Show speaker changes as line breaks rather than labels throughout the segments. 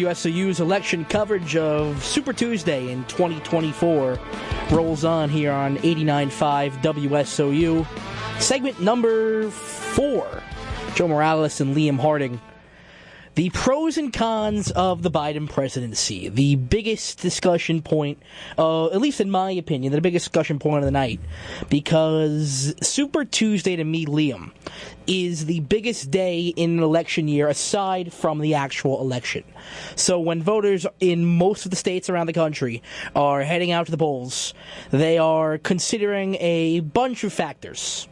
WSOU's election coverage of Super Tuesday in 2024 rolls on here on 89.5 WSOU. Segment number 4. Joe Morales and Liam Harding. The pros and cons of the Biden presidency. The biggest discussion point, at least in my opinion, the biggest discussion point of the night. Because Super Tuesday to me, Liam, is the biggest day in an election year aside from the actual election. So when voters in most of the states around the country are heading out to the polls, they are considering a bunch of factors.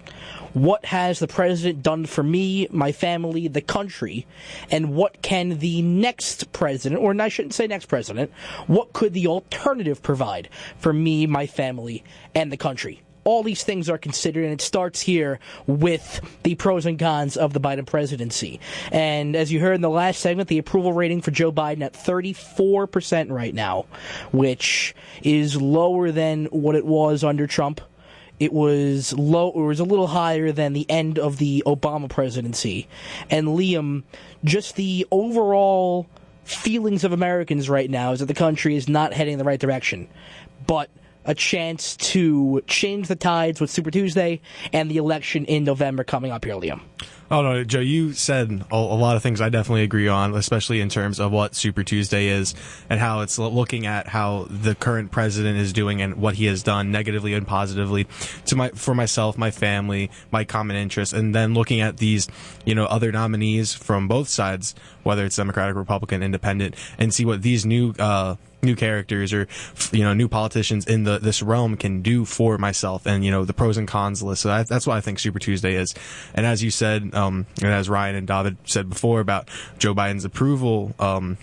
What has the president done for me, my family, the country, and what can the next president, or I shouldn't say next president, what could the alternative provide for me, my family, and the country? All these things are considered, and it starts here with the pros and cons of the Biden presidency. And as you heard in the last segment, the approval rating for Joe Biden at 34% right now, which is lower than what it was under Trump. It was low. It was a little higher than the end of the Obama presidency. And Liam, just the overall feelings of Americans right now is that the country is not heading in the right direction. But a chance to change the tides with Super Tuesday and the election in November coming up here, Liam.
Oh, no, Joe, you said a lot of things I definitely agree on, especially in terms of what Super Tuesday is and how it's looking at how the current president is doing and what he has done negatively and positively for myself, my family, my common interests, and then looking at these, other nominees from both sides, whether it's Democratic, Republican, Independent, and see what these new characters or new politicians in this realm can do for myself, and the pros and cons list. So that's what I think Super Tuesday is. And as you said, and as Ryan and David said before about Joe Biden's approval, going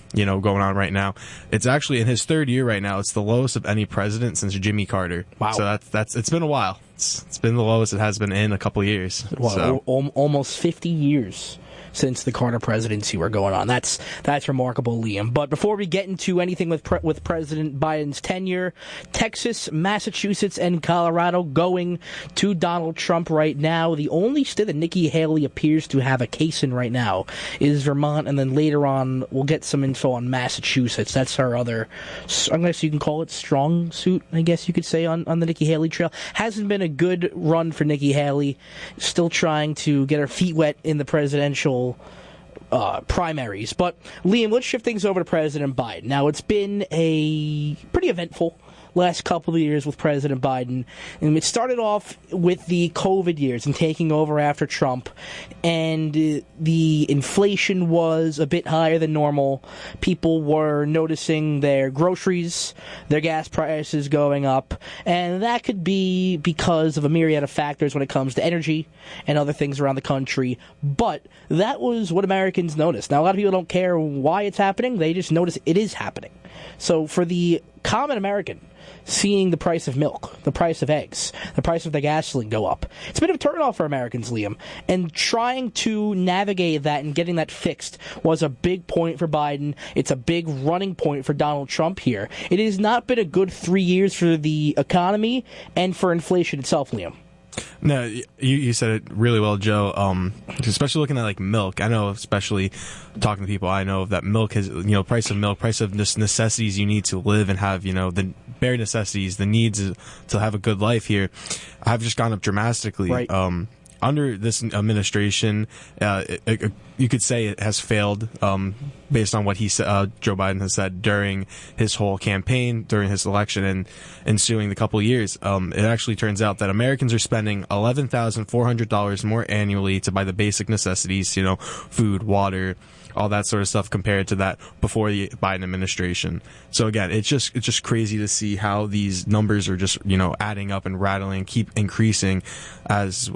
on right now, it's actually in his third year right now. It's the lowest of any president since Jimmy Carter.
Wow.
So that's it's been a while. It's been the lowest it has been in a couple of years.
Well,
so.
Almost 50 years since the Carter presidency were going on. That's remarkable, Liam. But before we get into anything with President Biden's tenure, Texas, Massachusetts, and Colorado going to Donald Trump right now. The only state that Nikki Haley appears to have a case in right now is Vermont, and then later on we'll get some info on Massachusetts. That's her other, I guess you can call it strong suit, I guess you could say, on the Nikki Haley trail. Hasn't been a good run for Nikki Haley. Still trying to get her feet wet in the presidential primaries. But, Liam, let's shift things over to President Biden. Now, it's been a pretty eventful last couple of years with President Biden. And it started off with the COVID years and taking over after Trump. And the inflation was a bit higher than normal. People were noticing their groceries, their gas prices going up. And that could be because of a myriad of factors when it comes to energy and other things around the country. But that was what Americans noticed. Now, a lot of people don't care why it's happening. They just notice it is happening. So for the common American, seeing the price of milk, the price of eggs, the price of the gasoline go up, it's a bit of a turnoff for Americans, Liam. And trying to navigate that and getting that fixed was a big point for Biden. It's a big running point for Donald Trump here. It has not been a good 3 years for the economy and for inflation itself, Liam.
No, you said it really well, Joe. Especially looking at milk. I know, especially talking to people, I know that milk has, price of necessities you need to live and have, the bare necessities, the needs to have a good life here, have just gone up dramatically.
Right.
Under this administration, you could say it has failed, based on what Joe Biden has said during his whole campaign, during his election, and ensuing the couple of years. It actually turns out that Americans are spending $11,400 more annually to buy the basic necessities, food, water, all that sort of stuff, compared to that before the Biden administration. So again, it's just crazy to see how these numbers are just, adding up and rattling, keep increasing as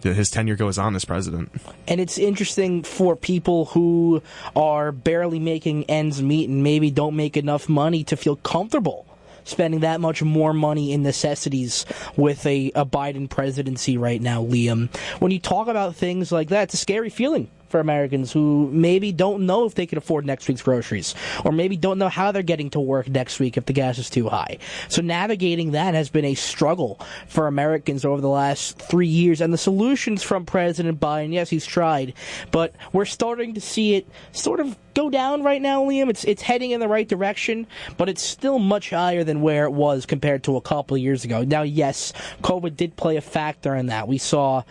his tenure goes on as president.
And it's interesting for people who are barely making ends meet and maybe don't make enough money to feel comfortable spending that much more money in necessities with a Biden presidency right now, Liam. When you talk about things like that, it's a scary feeling for Americans who maybe don't know if they can afford next week's groceries, or maybe don't know how they're getting to work next week if the gas is too high. So navigating that has been a struggle for Americans over the last 3 years, and the solutions from President Biden, yes, he's tried, but we're starting to see it sort of go down right now, Liam. It's heading in the right direction, but it's still much higher than where it was compared to a couple of years ago. Now, yes, COVID did play a factor in that. We saw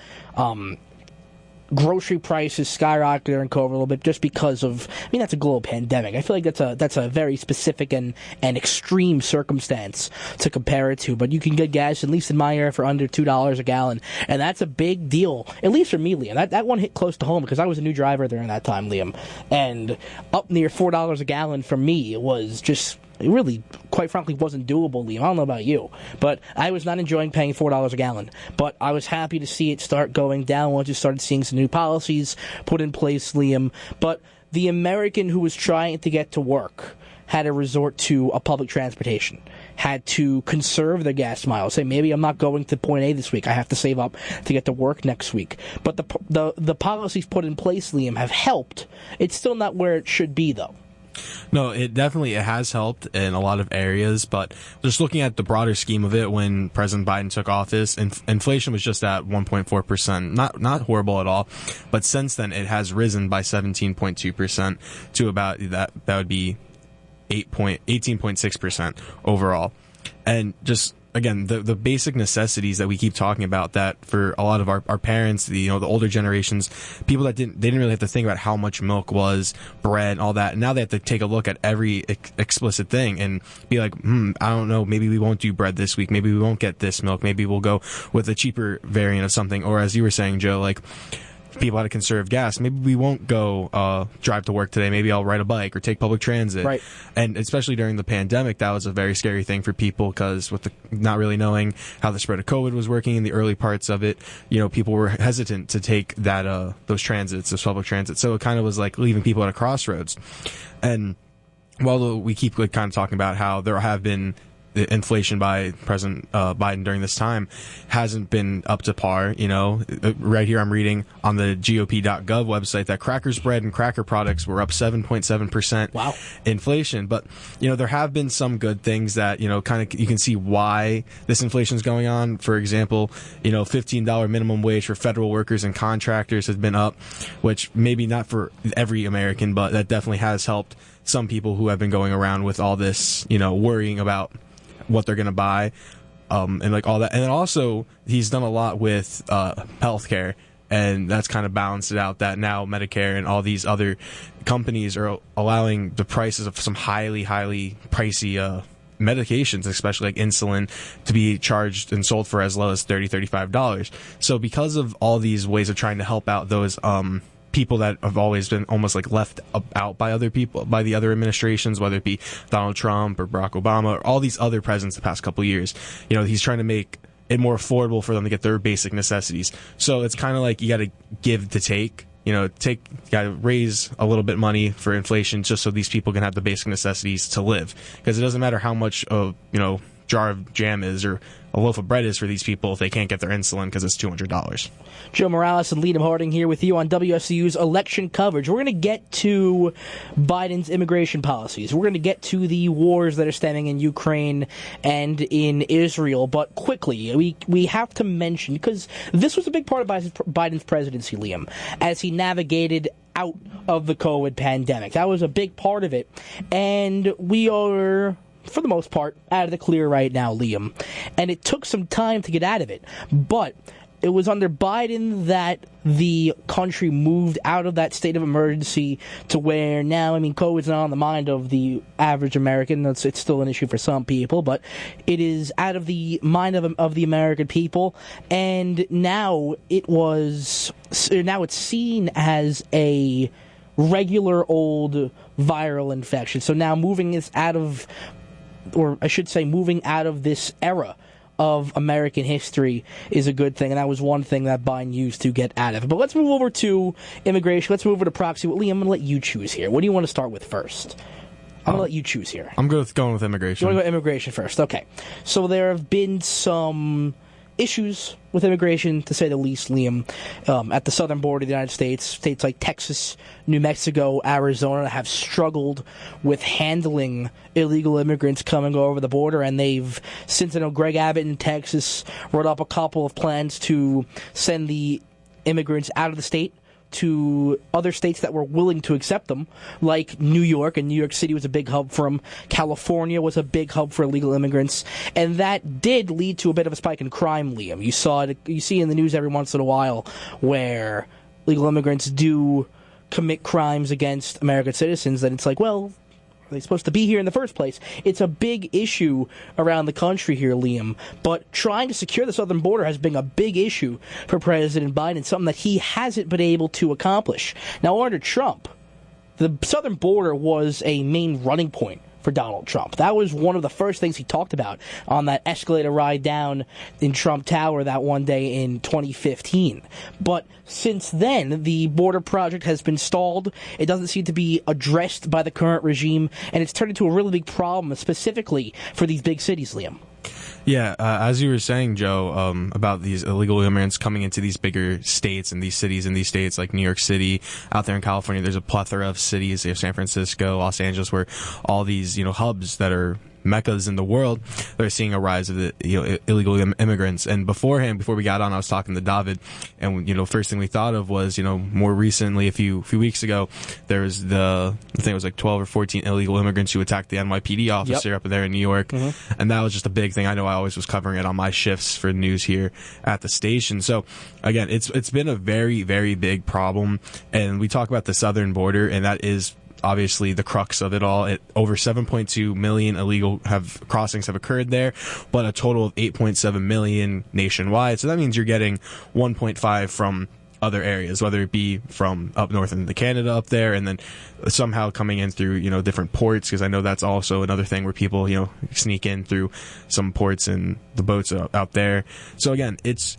grocery prices skyrocket during COVID a little bit just because of, that's a global pandemic. I feel like that's a very specific and extreme circumstance to compare it to. But you can get gas, at least in my area, for under $2 a gallon, and that's a big deal, at least for me, Liam. That one hit close to home because I was a new driver during that time, Liam, and up near $4 a gallon for me was just... It really, quite frankly, wasn't doable, Liam. I don't know about you, but I was not enjoying paying $4 a gallon. But I was happy to see it start going down once you started seeing some new policies put in place, Liam. But the American who was trying to get to work had to resort to a public transportation, had to conserve their gas miles. Say, maybe I'm not going to point A this week. I have to save up to get to work next week. But the policies put in place, Liam, have helped. It's still not where it should be, though.
No, it has helped in a lot of areas, but just looking at the broader scheme of it, when President Biden took office, inflation was just at 1.4%, not horrible at all, but since then it has risen by 17.2% to about that would be 18.6% overall. And just again, the basic necessities that we keep talking about, that for a lot of our parents, the older generations, people that didn't really have to think about how much milk was, bread, all that. And now they have to take a look at every explicit thing and be like, I don't know, maybe we won't do bread this week. Maybe we won't get this milk. Maybe we'll go with a cheaper variant of something. Or as you were saying, Joe, like, people how to conserve gas. Maybe we won't go drive to work today. Maybe I'll ride a bike or take public transit.
Right.
And especially during the pandemic, that was a very scary thing for people because with the not really knowing how the spread of COVID was working in the early parts of it, people were hesitant to take that those public transit. So it kind of was like leaving people at a crossroads. And while we keep kind of talking about how there have been the inflation by President Biden during this time hasn't been up to par. Right here I'm reading on the GOP.gov website that Crackers bread and cracker products were up 7.7%.
Wow.
Inflation. But, there have been some good things that, kind of you can see why this inflation is going on. For example, $15 minimum wage for federal workers and contractors has been up, which maybe not for every American, but that definitely has helped some people who have been going around with all this, worrying about what they're going to buy, and like all that. And then also he's done a lot with healthcare, and that's kind of balanced it out, that now Medicare and all these other companies are allowing the prices of some highly, highly pricey medications, especially like insulin, to be charged and sold for as low as $30, $35. So because of all these ways of trying to help out those people that have always been almost like left out by other people, by the other administrations, whether it be Donald Trump or Barack Obama or all these other presidents the past couple of years, he's trying to make it more affordable for them to get their basic necessities. So it's kind of like you got to give to take. You got to raise a little bit of money for inflation just so these people can have the basic necessities to live. Because it doesn't matter how much jar of jam is or a loaf of bread is for these people if they can't get their insulin because it's $200.
Joe Morales and Liam Harding here with you on WSU's election coverage. We're going to get to Biden's immigration policies. We're going to get to the wars that are stemming in Ukraine and in Israel. But quickly, we have to mention, because this was a big part of Biden's presidency, Liam, as he navigated out of the COVID pandemic. That was a big part of it. And we are, for the most part, out of the clear right now, Liam. And it took some time to get out of it. But it was under Biden that the country moved out of that state of emergency to where now, COVID's not on the mind of the average American. It's still an issue for some people, but it is out of the mind of the American people. And now it's seen as a regular old viral infection. So now moving out of this era of American history is a good thing, and that was one thing that Biden used to get out of it. But let's move over to immigration. Let's move over to proxy. Well, Liam, I'm going to let you choose here. What do you want to start with first? I'm going to let you choose here.
I'm going with immigration.
You want to go immigration first? Okay. So there have been some issues with immigration, to say the least, Liam. At the southern border of the United States, states like Texas, New Mexico, Arizona have struggled with handling illegal immigrants coming over the border, and they've, since Greg Abbott in Texas wrote up a couple of plans to send the immigrants out of the state to other states that were willing to accept them, like New York, and New York City was a big hub for them. California was a big hub for illegal immigrants, and that did lead to a bit of a spike in crime, Liam. You see in the news every once in a while where illegal immigrants do commit crimes against American citizens, and it's like, well, are they supposed to be here in the first place? It's a big issue around the country here, Liam. But trying to secure the southern border has been a big issue for President Biden, something that he hasn't been able to accomplish. Now, under Trump, the southern border was a main running point for Donald Trump. That was one of the first things he talked about on that escalator ride down in Trump Tower that one day in 2015. But since then, the border project has been stalled. It doesn't seem to be addressed by the current regime, and it's turned into a really big problem, specifically for these big cities, Liam.
Yeah, as you were saying, Joe, about these illegal immigrants coming into these bigger states and these cities in these states like New York City, out there in California, there's a plethora of cities, you have San Francisco, Los Angeles, where all these, hubs that are meccas in the world, they're seeing a rise of the illegal immigrants. And before we got on, I was talking to David, and first thing we thought of was more recently, a few weeks ago, there was I think it was like 12 or 14 illegal immigrants who attacked the NYPD officer up there in New York, and that was just a big thing. I know I always was covering it on my shifts for news here at the station. So again, it's been a very, very big problem, and we talk about the southern border, and that is obviously the crux of it all. Over 7.2 million illegal crossings have occurred there, but a total of 8.7 million nationwide. So that means you're getting 1.5 from other areas, whether it be from up north into Canada up there, and then somehow coming in through different ports, because I know that's also another thing where people sneak in through some ports and the boats out there. So again, it's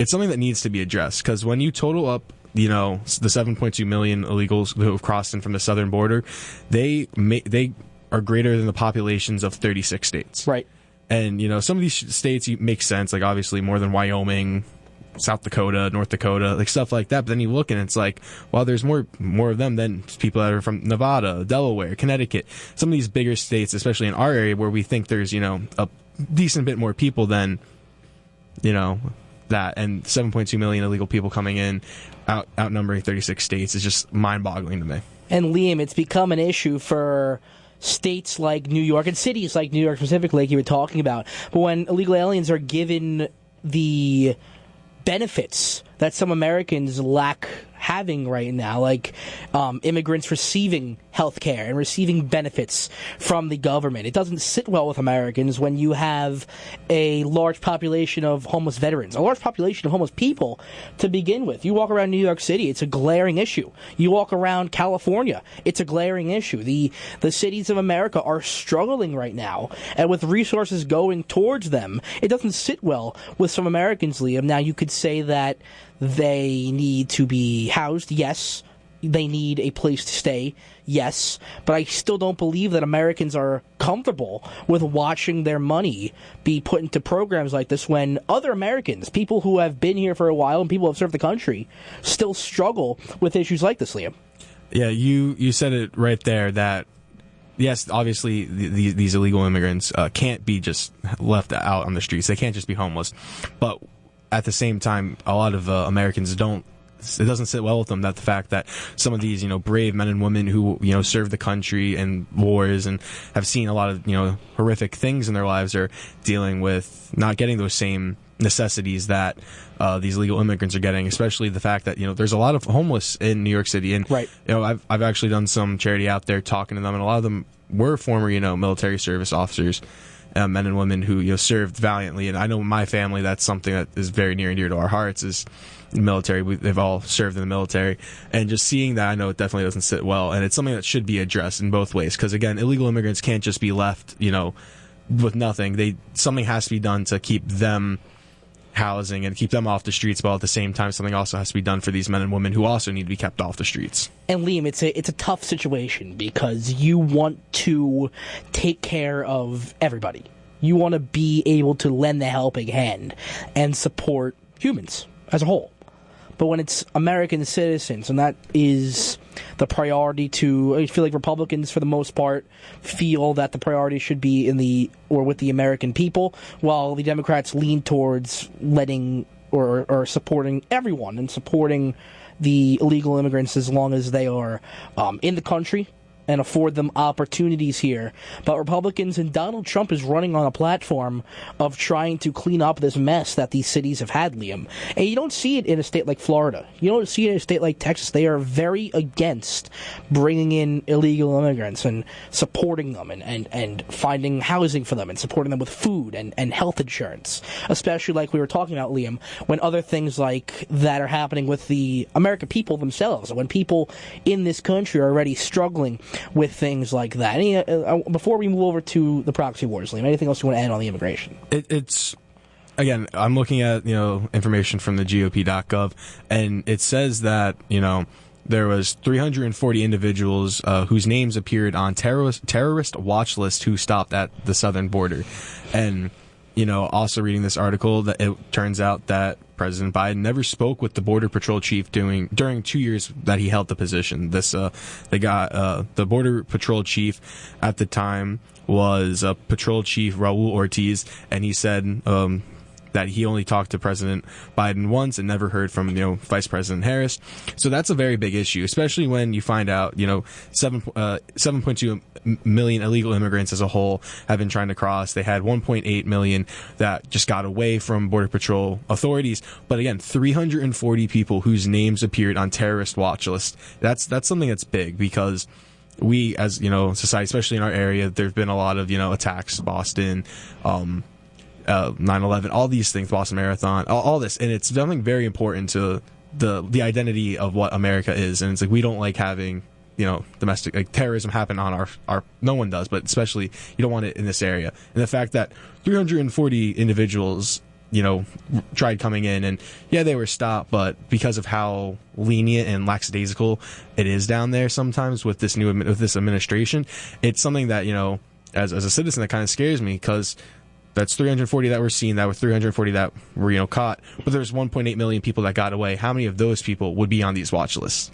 something that needs to be addressed, because when you total up the 7.2 million illegals who have crossed in from the southern border, they are greater than the populations of 36 states.
Right.
And, some of these states make sense, like obviously more than Wyoming, South Dakota, North Dakota, like stuff like that. But then you look and it's like, well, there's more of them than people that are from Nevada, Delaware, Connecticut. Some of these bigger states, especially in our area where we think there's, a decent bit more people than, that, and 7.2 million illegal people coming in, outnumbering 36 states, is just mind-boggling to me.
And Liam, it's become an issue for states like New York and cities like New York specifically, like you were talking about. But when illegal aliens are given the benefits that some Americans lack having right now, like immigrants receiving health care and receiving benefits from the government. It doesn't sit well with Americans when you have a large population of homeless veterans, a large population of homeless people to begin with. You walk around New York City, it's a glaring issue. You walk around California, it's a glaring issue. The cities of America are struggling right now, and with resources going towards them, it doesn't sit well with some Americans, Liam. Now, you could say that they need to be housed, yes. They need a place to stay, yes. But I still don't believe that Americans are comfortable with watching their money be put into programs like this when other Americans, people who have been here for a while and people who have served the country, still struggle with issues like this, Liam.
Yeah, you said it right there that, yes, obviously these illegal immigrants can't be just left out on the streets. They can't just be homeless. But at the same time, a lot of Americans it doesn't sit well with them that the fact that some of these, brave men and women who, serve the country in wars and have seen a lot of, horrific things in their lives are dealing with not getting those same necessities that these legal immigrants are getting, especially the fact that, there's a lot of homeless in New York City. And,
right.
I've actually done some charity out there talking to them, and a lot of them were former, military service officers. Men and women who served valiantly, and I know my family, that's something that is very near and dear to our hearts, is the military. They've all served in the military, and just seeing that, I know it definitely doesn't sit well, and it's something that should be addressed in both ways, because again, illegal immigrants can't just be left with nothing. Something has to be done to keep them housing and keep them off the streets, but at the same time, something also has to be done for these men and women who also need to be kept off the streets.
And Liam, it's a tough situation because you want to take care of everybody. You want to be able to lend the helping hand and support humans as a whole. But when it's American citizens, and that is the priority I feel like Republicans, for the most part, feel that the priority should be with the American people, while the Democrats lean towards letting or supporting everyone and supporting the illegal immigrants as long as they are in the country and afford them opportunities here. But Republicans and Donald Trump is running on a platform of trying to clean up this mess that these cities have had, Liam. And you don't see it in a state like Florida. You don't see it in a state like Texas. They are very against bringing in illegal immigrants and supporting them and finding housing for them and supporting them with food and health insurance. Especially like we were talking about, Liam, when other things like that are happening with the American people themselves, when people in this country are already struggling with things like that. Before we move over to the proxy wars, Liam, anything else you want to add on the immigration?
It's again, I'm looking at information from the GOP.gov, and it says that there was 340 individuals whose names appeared on terrorist watch list who stopped at the southern border, and also reading this article, that it turns out that President Biden never spoke with the Border Patrol chief during 2 years that he held the position. The Border Patrol chief at the time was Patrol Chief Raul Ortiz, and he said that he only talked to President Biden once and never heard from Vice President Harris. So that's a very big issue, especially when you find out 7.2 million illegal immigrants as a whole have been trying to cross. They had 1.8 million that just got away from Border Patrol authorities. But again, 340 people whose names appeared on terrorist watch lists. That's something that's big, because we, as society, especially in our area, there've been a lot of attacks, Boston, 9/11, all these things, Boston Marathon, all this, and it's something very important to the identity of what America is. And it's like, we don't like having domestic terrorism happen on our no one does, but especially you don't want it in this area. And the fact that 340 individuals tried coming in, and they were stopped, but because of how lenient and lackadaisical it is down there sometimes with this administration, it's something that as a citizen, that kind of scares me, because that's 340 that were seen, that were 340 that were caught, but there's 1.8 million people that got away. How many of those people would be on these watch lists?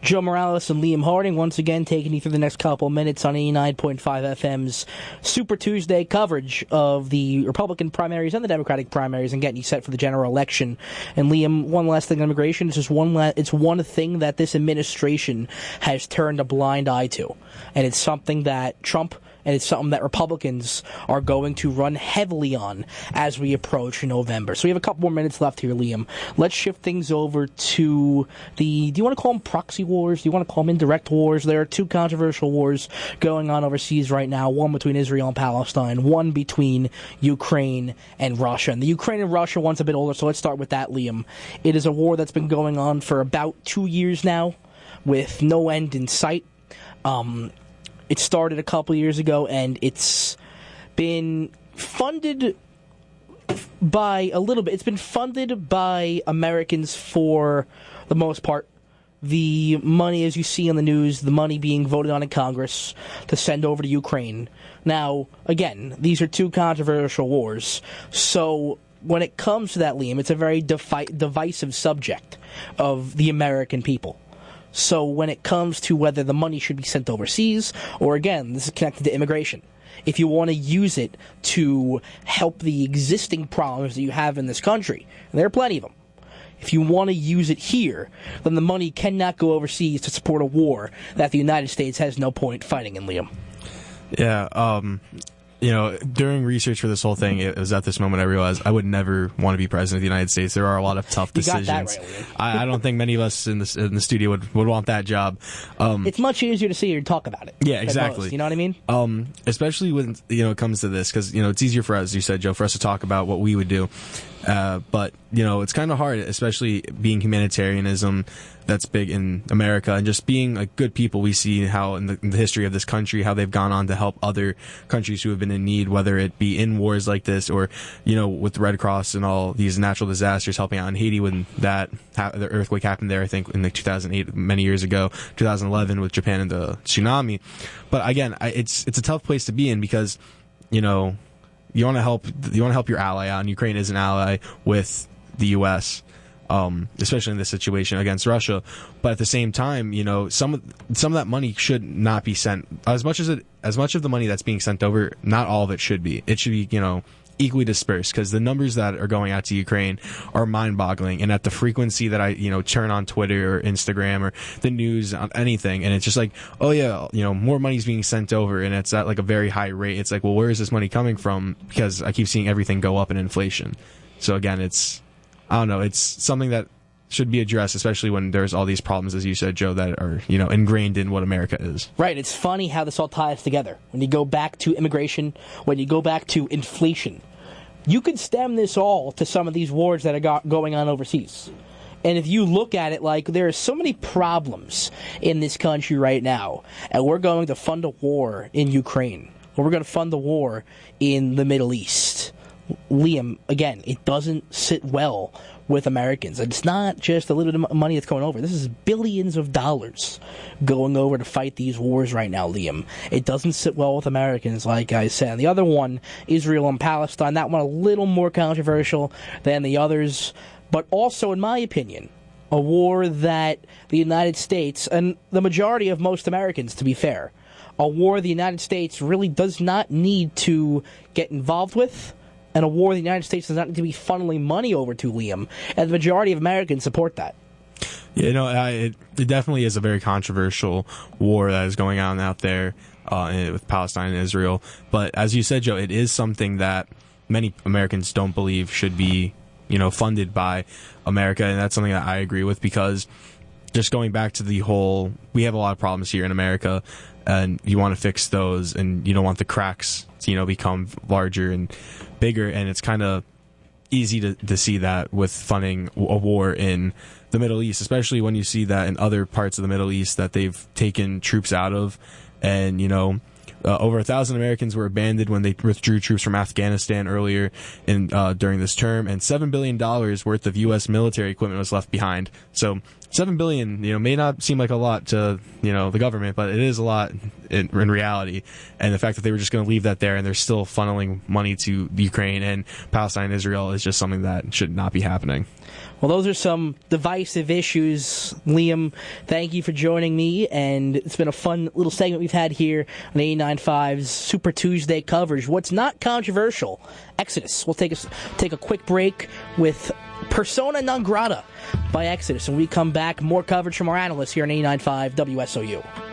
Joe Morales and Liam Harding once again taking you through the next couple minutes on 89.5 FM's Super Tuesday coverage of the Republican primaries and the Democratic primaries, and getting you set for the general election. And Liam, one last thing on immigration. It's just it's one thing that this administration has turned a blind eye to, and it's something that Trump and it's something that Republicans are going to run heavily on as we approach November. So we have a couple more minutes left here, Liam. Let's shift things over to do you want to call them proxy wars? Do you want to call them indirect wars? There are two controversial wars going on overseas right now, one between Israel and Palestine, one between Ukraine and Russia. And the Ukraine and Russia one's a bit older, so let's start with that, Liam. It is a war that's been going on for about 2 years now, with no end in sight. It started a couple years ago, and it's been funded by a little bit. It's been funded by Americans for the most part. The money, as you see on the news, the money being voted on in Congress to send over to Ukraine. Now, again, these are two controversial wars. So when it comes to that, Liam, it's a very divisive subject of the American people. So when it comes to whether the money should be sent overseas, or again, this is connected to immigration, if you want to use it to help the existing problems that you have in this country, and there are plenty of them, if you want to use it here, then the money cannot go overseas to support a war that the United States has no point fighting in, Liam.
Yeah, during research for this whole thing, it was at this moment I realized I would never want to be president of the United States. There are a lot of tough decisions.
You got that right, Liam.
I don't think many of us in the studio would want that job.
It's much easier to see you talk about it.
Yeah, exactly.
Most, you know what I mean?
Especially when it comes to this, because it's easier for us, as you said, Joe, for us to talk about what we would do. But it's kind of hard, especially being humanitarianism that's big in America, and just being good people. We see how in the history of this country, how they've gone on to help other countries who have been in need, whether it be in wars like this, or with the Red Cross and all these natural disasters, helping out in Haiti when the earthquake happened there, I think in 2008, many years ago, 2011 with Japan and the tsunami. But again, it's a tough place to be in, because you want to help your ally out, and Ukraine is an ally with the U.S., especially in this situation against Russia. But at the same time, some of that money should not be sent as much of the money that's being sent over. Not all of it should be. It should be, equally dispersed, because the numbers that are going out to Ukraine are mind-boggling. And at the frequency that I, turn on Twitter or Instagram or the news on anything, and it's just like, oh yeah, more money's being sent over, and it's at like a very high rate. It's like, well, where is this money coming from? Because I keep seeing everything go up in inflation. So again, I don't know. It's something that should be addressed, especially when there's all these problems, as you said, Joe, that are, ingrained in what America is.
Right. It's funny how this all ties together. When you go back to immigration, when you go back to inflation, you could stem this all to some of these wars that are going on overseas. And if you look at it, like, there are so many problems in this country right now, and we're going to fund a war in Ukraine, or we're going to fund the war in the Middle East. Liam, again, it doesn't sit well with Americans. And it's not just a little bit of money that's going over. This is billions of dollars going over to fight these wars right now, Liam. It doesn't sit well with Americans, like I said. And the other one, Israel and Palestine, that one a little more controversial than the others. But also, in my opinion, a war that the United States, and the majority of most Americans, to be fair, a war the United States really does not need to get involved with, and a war the United States does not need to be funneling money over to, Liam. And the majority of Americans support that.
Yeah, it definitely is a very controversial war that is going on out there with Palestine and Israel. But as you said, Joe, it is something that many Americans don't believe should be, funded by America. And that's something that I agree with, because just going back to the whole, we have a lot of problems here in America, and you want to fix those, and you don't want the cracks to, become larger and bigger. And it's kind of easy to see that with funding a war in the Middle East, especially when you see that in other parts of the Middle East that they've taken troops out of. And, over 1,000 Americans were abandoned when they withdrew troops from Afghanistan earlier during this term, and $7 billion worth of U.S. military equipment was left behind. So $7 billion, may not seem like a lot to, the government, but it is a lot in reality. And the fact that they were just going to leave that there, and they're still funneling money to Ukraine and Palestine and Israel, is just something that should not be happening.
Well, those are some divisive issues. Liam, thank you for joining me, and it's been a fun little segment we've had here on 89.5's Super Tuesday coverage. What's not controversial? Exodus. We'll take a quick break with Persona Non Grata by Exodus. When we come back, more coverage from our analysts here on 89.5 WSOU.